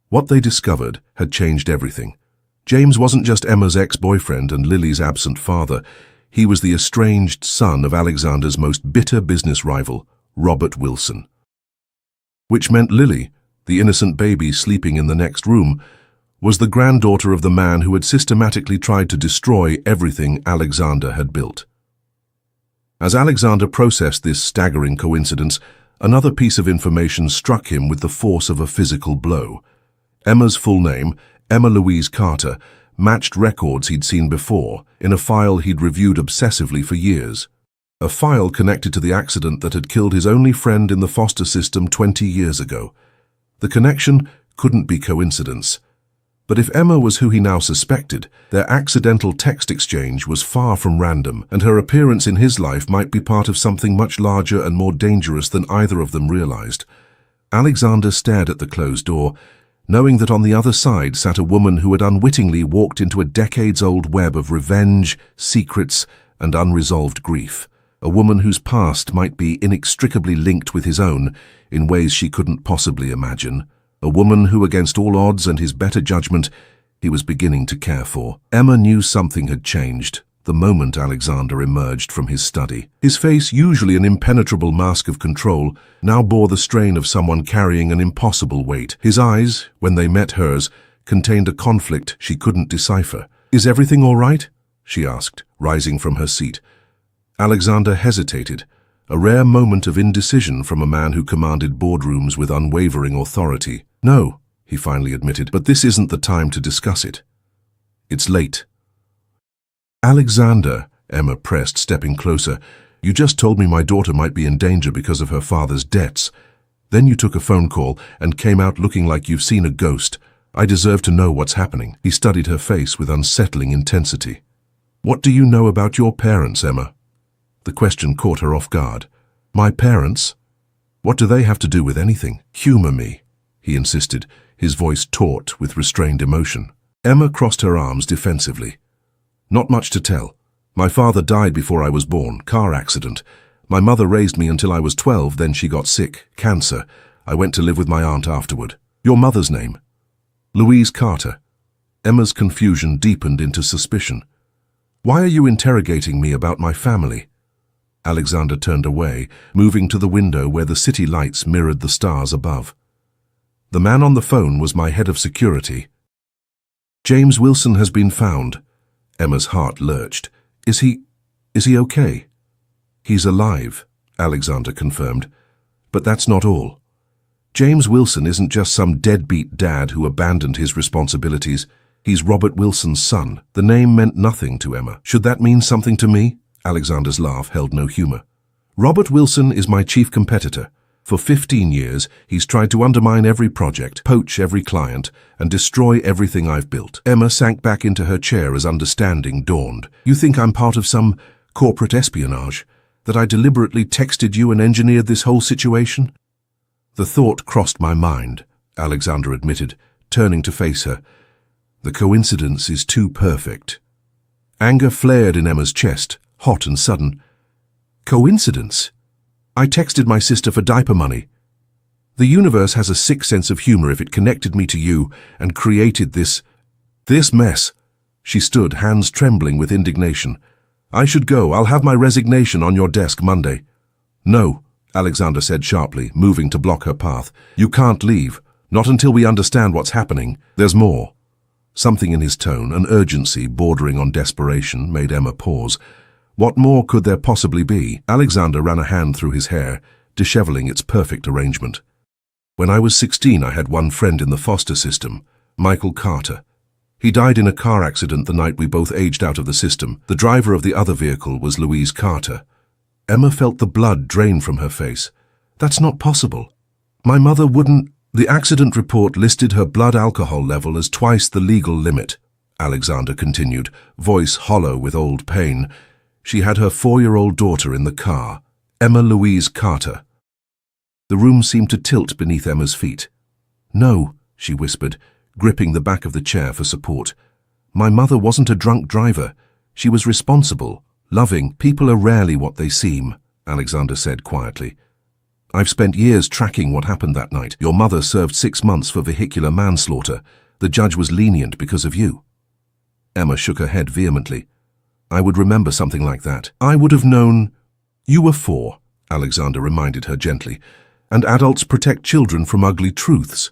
What they discovered had changed everything. James wasn't just Emma's ex-boyfriend and Lily's absent father. He was the estranged son of Alexander's most bitter business rival, Robert Wilson. Which meant Lily, the innocent baby sleeping in the next room, was the granddaughter of the man who had systematically tried to destroy everything Alexander had built. As Alexander processed this staggering coincidence, another piece of information struck him with the force of a physical blow. Emma's full name, Emma Louise Carter, matched records he'd seen before in a file he'd reviewed obsessively for years. A file connected to the accident that had killed his only friend in the foster system 20 years ago. The connection couldn't be coincidence. But if Emma was who he now suspected, their accidental text exchange was far from random, and her appearance in his life might be part of something much larger and more dangerous than either of them realized. Alexander stared at the closed door, knowing that on the other side sat a woman who had unwittingly walked into a decades-old web of revenge, secrets, and unresolved grief. A woman whose past might be inextricably linked with his own in ways she couldn't possibly imagine. A woman who, against all odds and his better judgment, he was beginning to care for. Emma knew something had changed the moment Alexander emerged from his study. His face, usually an impenetrable mask of control, now bore the strain of someone carrying an impossible weight. His eyes, when they met hers, contained a conflict she couldn't decipher. "Is everything all right?" she asked, rising from her seat. Alexander hesitated, a rare moment of indecision from a man who commanded boardrooms with unwavering authority. "No," he finally admitted, "but this isn't the time to discuss it. It's late." "Alexander," Emma pressed, stepping closer, "you just told me my daughter might be in danger because of her father's debts. Then you took a phone call and came out looking like you've seen a ghost. I deserve to know what's happening." He studied her face with unsettling intensity. "What do you know about your parents, Emma?" The question caught her off guard. "My parents? What do they have to do with anything?" "Humor me," he insisted, his voice taut with restrained emotion. Emma crossed her arms defensively. "Not much to tell. My father died before I was born, car accident. My mother raised me until I was 12, then she got sick, cancer. I went to live with my aunt afterward." "Your mother's name?" "Louise Carter." Emma's confusion deepened into suspicion. "Why are you interrogating me about my family?" Alexander turned away, moving to the window where the city lights mirrored the stars above. "The man on the phone was my head of security." "James Wilson has been found." Emma's heart lurched. Is he okay?" "He's alive," Alexander confirmed. "But that's not all. James Wilson isn't just some deadbeat dad who abandoned his responsibilities. He's Robert Wilson's son." The name meant nothing to Emma. "Should that mean something to me?" Alexander's laugh held no humor. "Robert Wilson is my chief competitor. For 15 years, he's tried to undermine every project, poach every client, and destroy everything I've built." Emma sank back into her chair as understanding dawned. "You think I'm part of some corporate espionage? That I deliberately texted you and engineered this whole situation?" "The thought crossed my mind," Alexander admitted, turning to face her. "The coincidence is too perfect." Anger flared in Emma's chest, hot and sudden. "Coincidence? I texted my sister for diaper money." The universe has a sick sense of humor if it connected me to you and created this mess. She stood, hands trembling with indignation. I should go. I'll have my resignation on your desk Monday. No, Alexander said sharply, moving to block her path. You can't leave. Not until we understand what's happening. There's more. Something in his tone, an urgency bordering on desperation, made Emma pause. What more could there possibly be? Alexander ran a hand through his hair, disheveling its perfect arrangement. When I was 16, I had one friend in the foster system, Michael Carter. He died in a car accident the night we both aged out of the system. The driver of the other vehicle was Louise Carter. Emma felt the blood drain from her face. That's not possible. My mother wouldn't... The accident report listed her blood alcohol level as twice the legal limit, Alexander continued, voice hollow with old pain. She had her 4-year-old daughter in the car, Emma Louise Carter. The room seemed to tilt beneath Emma's feet. No, she whispered, gripping the back of the chair for support. My mother wasn't a drunk driver. She was responsible, loving. People are rarely what they seem, Alexander said quietly. I've spent years tracking what happened that night. Your mother served 6 months for vehicular manslaughter. The judge was lenient because of you. Emma shook her head vehemently. I would remember something like that. I would have known. You were 4, Alexander reminded her gently, and adults protect children from ugly truths.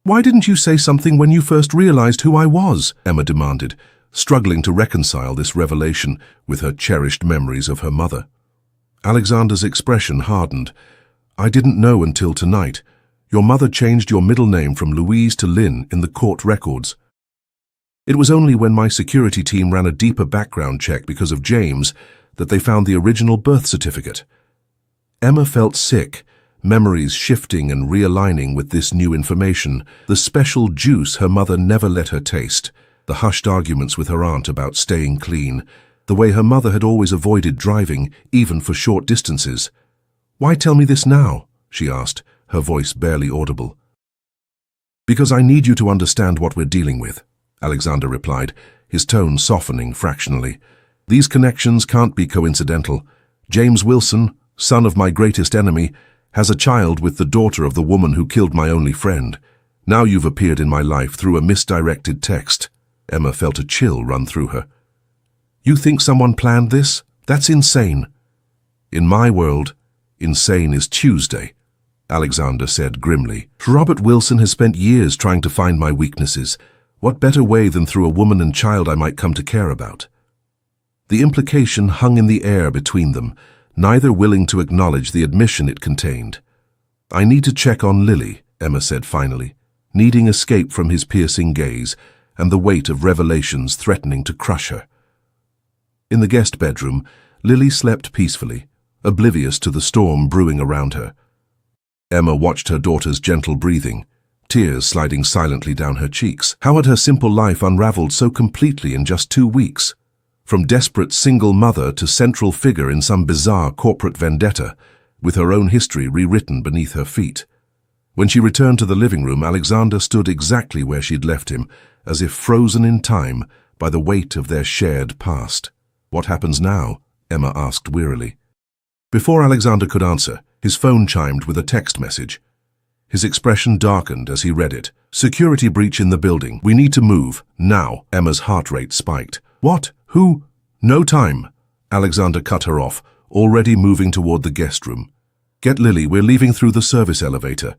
Why didn't you say something when you first realized who I was? Emma demanded, struggling to reconcile this revelation with her cherished memories of her mother. Alexander's expression hardened. I didn't know until tonight. Your mother changed your middle name from Louise to Lynn in the court records. It was only when my security team ran a deeper background check because of James that they found the original birth certificate. Emma felt sick, memories shifting and realigning with this new information, the special juice her mother never let her taste, the hushed arguments with her aunt about staying clean, the way her mother had always avoided driving, even for short distances. Why tell me this now? She asked, her voice barely audible. Because I need you to understand what we're dealing with, Alexander replied, his tone softening fractionally. These connections can't be coincidental. James Wilson, son of my greatest enemy, has a child with the daughter of the woman who killed my only friend. Now you've appeared in my life through a misdirected text. Emma felt a chill run through her. You think someone planned this? That's insane. In my world, insane is Tuesday, Alexander said grimly. Robert Wilson has spent years trying to find my weaknesses. What better way than through a woman and child I might come to care about? The implication hung in the air between them, neither willing to acknowledge the admission it contained. I need to check on Lily, Emma said finally, needing escape from his piercing gaze and the weight of revelations threatening to crush her. In the guest bedroom, Lily slept peacefully, oblivious to the storm brewing around her. Emma watched her daughter's gentle breathing, tears sliding silently down her cheeks. How had her simple life unraveled so completely in just 2 weeks? From desperate single mother to central figure in some bizarre corporate vendetta, with her own history rewritten beneath her feet. When she returned to the living room, Alexander stood exactly where she'd left him, as if frozen in time by the weight of their shared past. What happens now? Emma asked wearily. Before Alexander could answer, his phone chimed with a text message. His expression darkened as he read it. Security breach in the building. We need to move. Now. Emma's heart rate spiked. What? Who? No time. Alexander cut her off, already moving toward the guest room. Get Lily, we're leaving through the service elevator.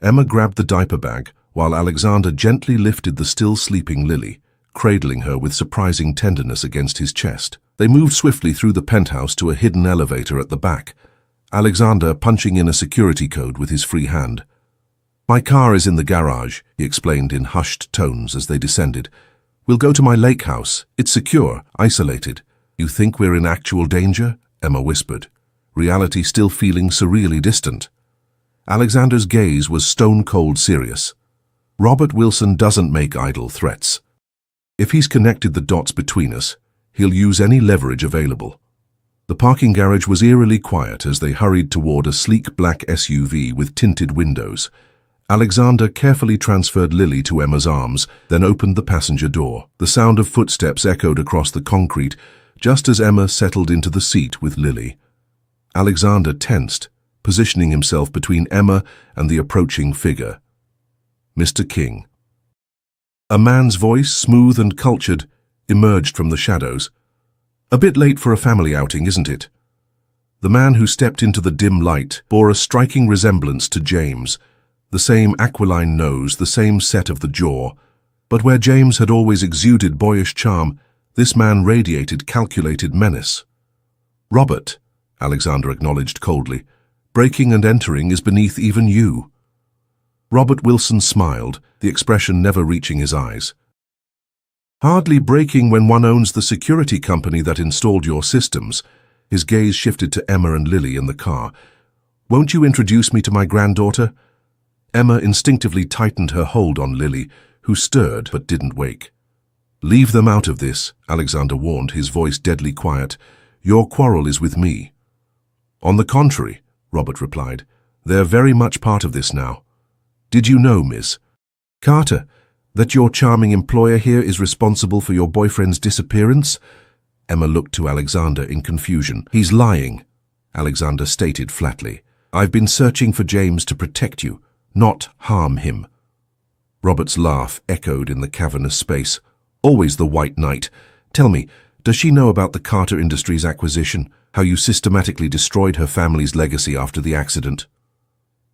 Emma grabbed the diaper bag, while Alexander gently lifted the still sleeping Lily, cradling her with surprising tenderness against his chest. They moved swiftly through the penthouse to a hidden elevator at the back, Alexander punching in a security code with his free hand. My car is in the garage, he explained in hushed tones as they descended. We'll go to my lake house. It's secure, isolated. You think we're in actual danger? Emma whispered, reality still feeling surreally distant. Alexander's gaze was stone-cold serious. Robert Wilson doesn't make idle threats. If he's connected the dots between us, he'll use any leverage available. The parking garage was eerily quiet as they hurried toward a sleek black SUV with tinted windows. Alexander carefully transferred Lily to Emma's arms, then opened the passenger door. The sound of footsteps echoed across the concrete, just as Emma settled into the seat with Lily. Alexander tensed, positioning himself between Emma and the approaching figure. Mr. King. A man's voice, smooth and cultured, emerged from the shadows. A bit late for a family outing, isn't it? The man who stepped into the dim light bore a striking resemblance to James, the same aquiline nose, the same set of the jaw. But where James had always exuded boyish charm, this man radiated calculated menace. Robert, Alexander acknowledged coldly, breaking and entering is beneath even you. Robert Wilson smiled, the expression never reaching his eyes. Hardly breaking when one owns the security company that installed your systems. His gaze shifted to Emma and Lily in the car. Won't you introduce me to my granddaughter? Emma instinctively tightened her hold on Lily, who stirred but didn't wake. Leave them out of this, Alexander warned, his voice deadly quiet. Your quarrel is with me. On the contrary, Robert replied, they're very much part of this now. Did you know, Miss Carter, that your charming employer here is responsible for your boyfriend's disappearance? Emma looked to Alexander in confusion. He's lying, Alexander stated flatly. I've been searching for James to protect you, not harm him. Robert's laugh echoed in the cavernous space. Always the white knight. Tell me, does she know about the Carter Industries acquisition, how you systematically destroyed her family's legacy after the accident?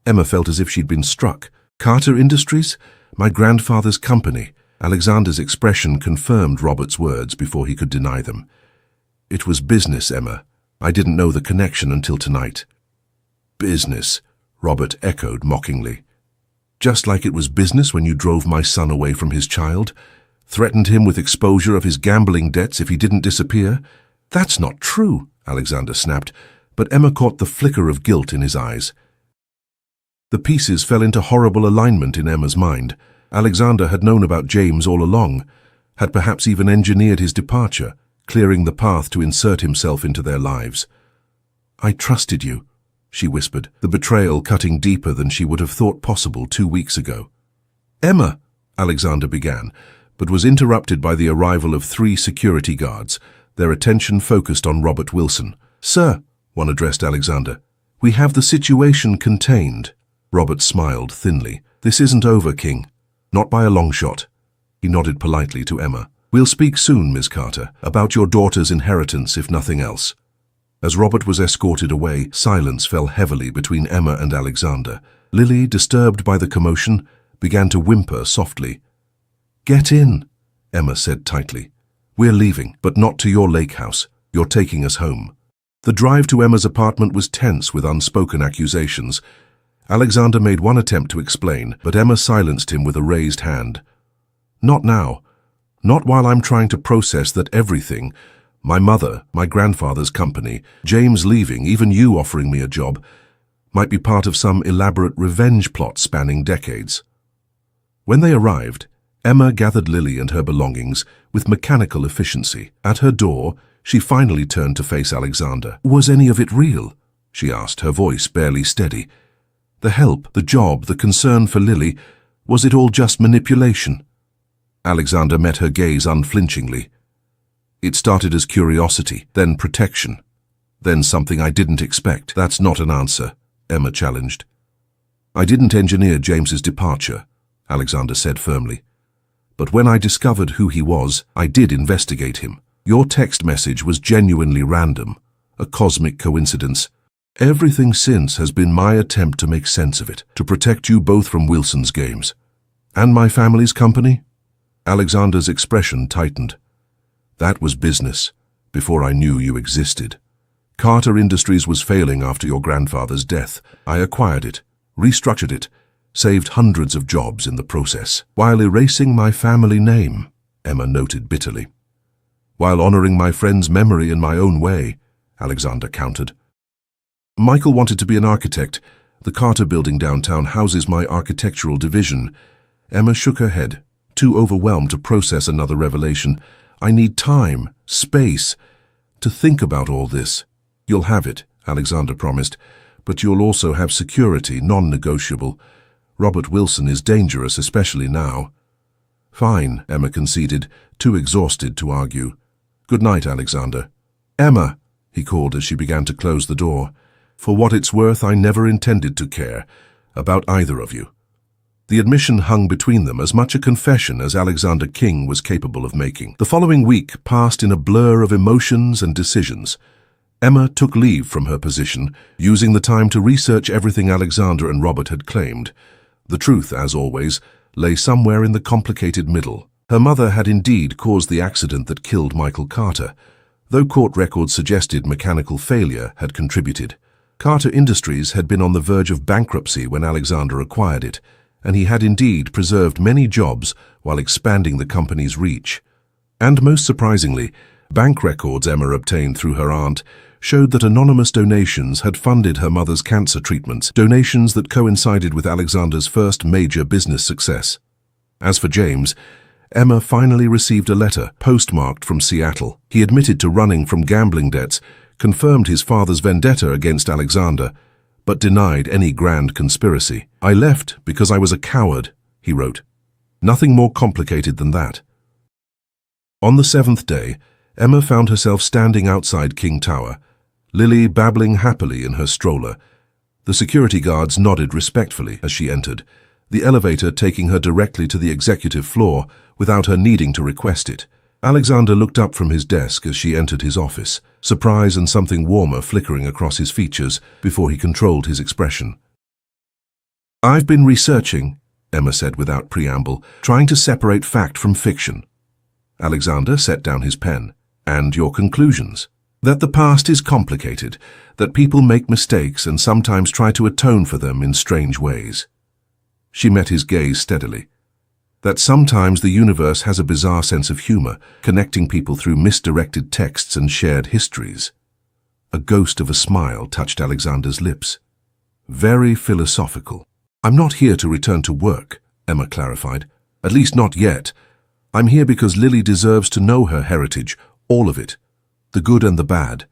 Emma felt as if she'd been struck. Carter Industries? My grandfather's company. Alexander's expression confirmed Robert's words before he could deny them. It was business, Emma. I didn't know the connection until tonight. Business, Robert echoed mockingly. Just like it was business when you drove my son away from his child, threatened him with exposure of his gambling debts if he didn't disappear. That's not true, Alexander snapped, but Emma caught the flicker of guilt in his eyes. The pieces fell into horrible alignment in Emma's mind. Alexander had known about James all along, had perhaps even engineered his departure, clearing the path to insert himself into their lives. I trusted you, she whispered, the betrayal cutting deeper than she would have thought possible 2 weeks ago. Emma, Alexander began, but was interrupted by the arrival of 3 security guards, their attention focused on Robert Wilson. Sir, one addressed Alexander, we have the situation contained. Robert smiled thinly. This isn't over, King. Not by a long shot. He nodded politely to Emma. We'll speak soon, Miss Carter, about your daughter's inheritance, if nothing else. As Robert was escorted away, silence fell heavily between Emma and Alexander. Lily, disturbed by the commotion, began to whimper softly. Get in, Emma said tightly. We're leaving, but not to your lake house. You're taking us home. The drive to Emma's apartment was tense with unspoken accusations. Alexander made one attempt to explain, but Emma silenced him with a raised hand. Not now. Not while I'm trying to process that everything, my mother, my grandfather's company, James leaving, even you offering me a job, might be part of some elaborate revenge plot spanning decades. When they arrived, Emma gathered Lily and her belongings with mechanical efficiency. At her door, she finally turned to face Alexander. Was any of it real? She asked, her voice barely steady. The help, the job, the concern for Lily, was it all just manipulation? Alexander met her gaze unflinchingly. It started as curiosity, then protection, then something I didn't expect. That's not an answer, Emma challenged. I didn't engineer James's departure, Alexander said firmly. But when I discovered who he was, I did investigate him. Your text message was genuinely random, a cosmic coincidence. Everything since has been my attempt to make sense of it, to protect you both from Wilson's games. And my family's company? Alexander's expression tightened. That was business, before I knew you existed. Carter Industries was failing after your grandfather's death. I acquired it, restructured it, saved hundreds of jobs in the process, while erasing my family name, Emma noted bitterly. While honoring my friend's memory in my own way, Alexander countered. Michael wanted to be an architect. The Carter building downtown houses my architectural division. Emma shook her head, too overwhelmed to process another revelation. I need time, space, to think about all this. You'll have it, Alexander promised, but you'll also have security, non-negotiable. Robert Wilson is dangerous, especially now. Fine, Emma conceded, too exhausted to argue. Good night, Alexander. Emma, he called as she began to close the door. For what it's worth, I never intended to care about either of you." The admission hung between them as much a confession as Alexander King was capable of making. The following week passed in a blur of emotions and decisions. Emma took leave from her position, using the time to research everything Alexander and Robert had claimed. The truth, as always, lay somewhere in the complicated middle. Her mother had indeed caused the accident that killed Michael Carter, though court records suggested mechanical failure had contributed. Carter Industries had been on the verge of bankruptcy when Alexander acquired it, and he had indeed preserved many jobs while expanding the company's reach. And most surprisingly, bank records Emma obtained through her aunt showed that anonymous donations had funded her mother's cancer treatments, donations that coincided with Alexander's first major business success. As for James, Emma finally received a letter postmarked from Seattle. He admitted to running from gambling debts, confirmed his father's vendetta against Alexander, but denied any grand conspiracy. "I left because I was a coward," he wrote. Nothing more complicated than that. On the 7th day, Emma found herself standing outside King Tower, Lily babbling happily in her stroller. The security guards nodded respectfully as she entered, the elevator taking her directly to the executive floor without her needing to request it. Alexander looked up from his desk as she entered his office, surprise and something warmer flickering across his features before he controlled his expression. "I've been researching," Emma said without preamble, "trying to separate fact from fiction." Alexander set down his pen. "And your conclusions?" "That the past is complicated, that people make mistakes and sometimes try to atone for them in strange ways." She met his gaze steadily. "That sometimes the universe has a bizarre sense of humor, connecting people through misdirected texts and shared histories." A ghost of a smile touched Alexander's lips. "Very philosophical." "I'm not here to return to work," Emma clarified. "At least not yet. I'm here because Lily deserves to know her heritage, all of it. The good and the bad.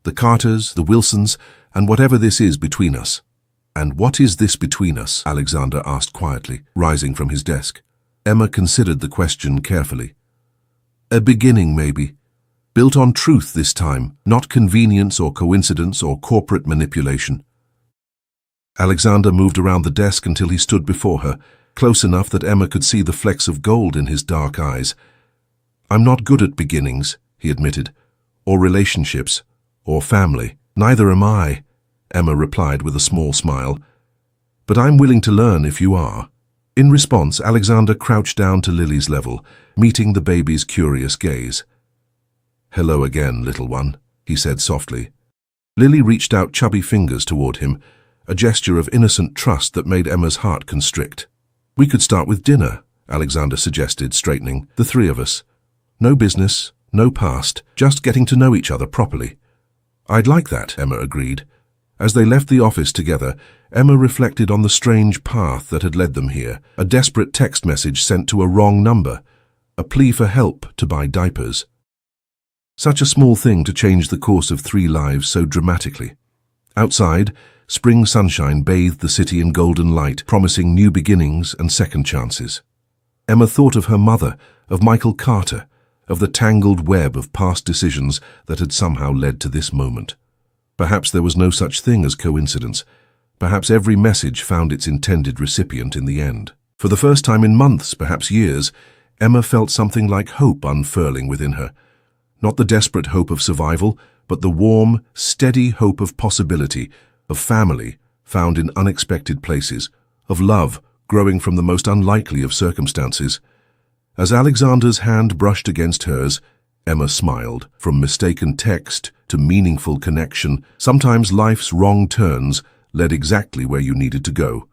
The Carters, the Wilsons, and whatever this is between us." "And what is this between us?" Alexander asked quietly, rising from his desk. Emma considered the question carefully. "A beginning, maybe. Built on truth this time, not convenience or coincidence or corporate manipulation." Alexander moved around the desk until he stood before her, close enough that Emma could see the flecks of gold in his dark eyes. "I'm not good at beginnings," he admitted, "or relationships, or family. Neither am I," Emma replied with a small smile. "But I'm willing to learn if you are." In response, Alexander crouched down to Lily's level, meeting the baby's curious gaze. "Hello again, little one," he said softly. Lily reached out chubby fingers toward him, a gesture of innocent trust that made Emma's heart constrict. "We could start with dinner," Alexander suggested, straightening. "The three of us. No business, no past, just getting to know each other properly." "I'd like that," Emma agreed. As they left the office together, Emma reflected on the strange path that had led them here. A desperate text message sent to a wrong number, a plea for help to buy diapers. Such a small thing to change the course of 3 lives so dramatically. Outside, spring sunshine bathed the city in golden light, promising new beginnings and second chances. Emma thought of her mother, of Michael Carter, of the tangled web of past decisions that had somehow led to this moment. Perhaps there was no such thing as coincidence. Perhaps every message found its intended recipient in the end. For the first time in months, perhaps years, Emma felt something like hope unfurling within her. Not the desperate hope of survival, but the warm, steady hope of possibility, of family found in unexpected places, of love growing from the most unlikely of circumstances. As Alexander's hand brushed against hers, Emma smiled. From mistaken text to meaningful connection, sometimes life's wrong turns led exactly where you needed to go.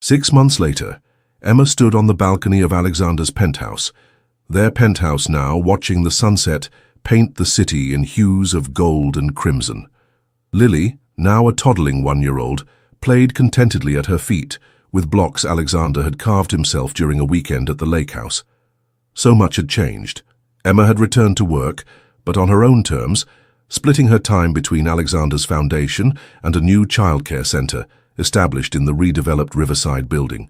6 months later, Emma stood on the balcony of Alexander's penthouse, their penthouse now watching the sunset paint the city in hues of gold and crimson. Lily, now a toddling 1-year-old, played contentedly at her feet with blocks Alexander had carved himself during a weekend at the lake house. So much had changed. Emma had returned to work, but on her own terms, splitting her time between Alexander's foundation and a new childcare center established in the redeveloped Riverside building.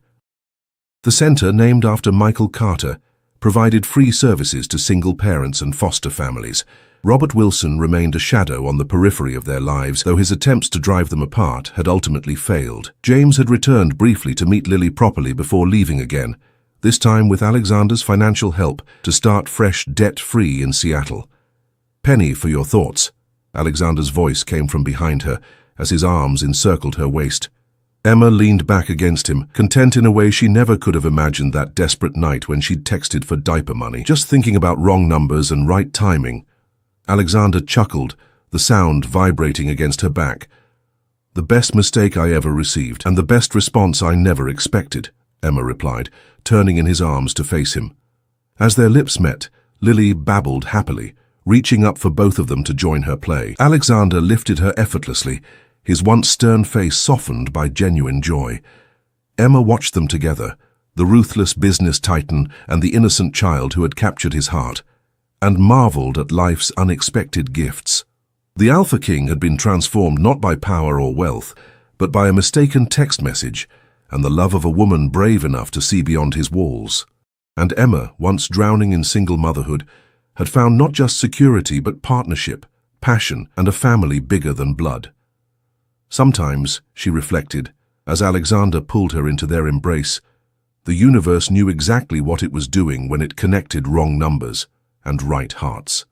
The center, named after Michael Carter, provided free services to single parents and foster families, Robert Wilson remained a shadow on the periphery of their lives, though his attempts to drive them apart had ultimately failed. James had returned briefly to meet Lily properly before leaving again, this time with Alexander's financial help to start fresh debt-free in Seattle. "Penny, for your thoughts." Alexander's voice came from behind her as his arms encircled her waist. Emma leaned back against him, content in a way she never could have imagined that desperate night when she'd texted for diaper money, just thinking about wrong numbers and right timing. Alexander chuckled, the sound vibrating against her back. "The best mistake I ever received, and the best response I never expected," Emma replied, turning in his arms to face him. As their lips met, Lily babbled happily, reaching up for both of them to join her play. Alexander lifted her effortlessly, his once stern face softened by genuine joy. Emma watched them together, the ruthless business titan and the innocent child who had captured his heart, and marveled at life's unexpected gifts. The Alpha King had been transformed not by power or wealth, but by a mistaken text message and the love of a woman brave enough to see beyond his walls. And Emma, once drowning in single motherhood, had found not just security but partnership, passion, and a family bigger than blood. Sometimes, she reflected, as Alexander pulled her into their embrace, the universe knew exactly what it was doing when it connected wrong numbers and right hearts.